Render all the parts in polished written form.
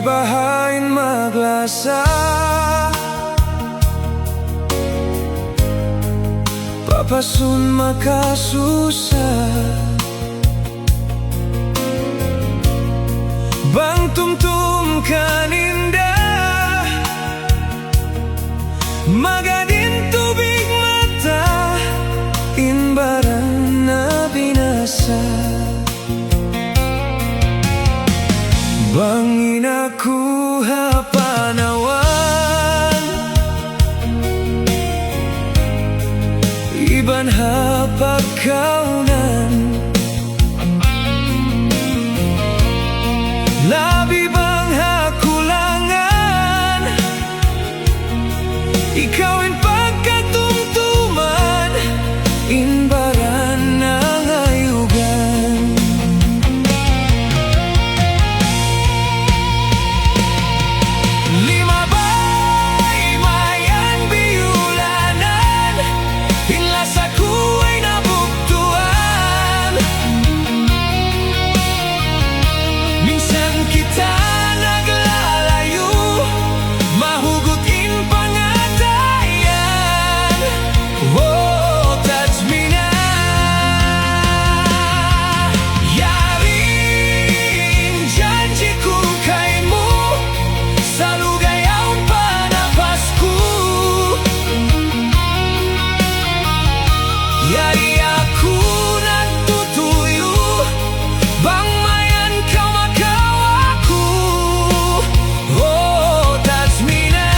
bahain maglasa, papasun makasusah, bang tumtum kaninda, magadin tubig mata, inbaran na binasa. Bangin aku hapanawan, iban hapagkaunan, labi bang hakulangan, ikawin pagkatumtuman, inbaran ng ayugan. Lima bay mayan biyulanan, inlasaku ay nabuktuan. Minsan kita naglalayo, mahugutin pangatayan. Oh, touch me na, yaring janji ko kay mo, sa lugayaw panapas ko. Yari ako nagtutuyo, bang mayan ka makawaku. Oh, touch me na.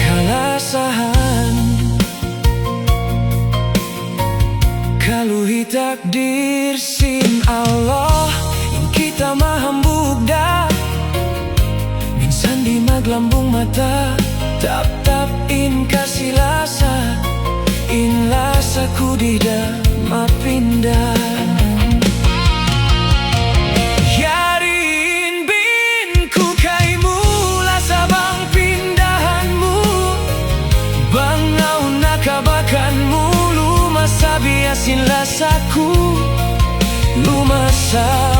Kalasahan kaluhi takdir sin Allah, in kita mahambugda. Minsan di maglambung mata, tap-tap in kasilasa, in lasa ku di mapindah. Yarin bin ku kay mula sa bang pindahanmu, bang naun nakabakanmu, lumasabi asin lasaku, lumasa.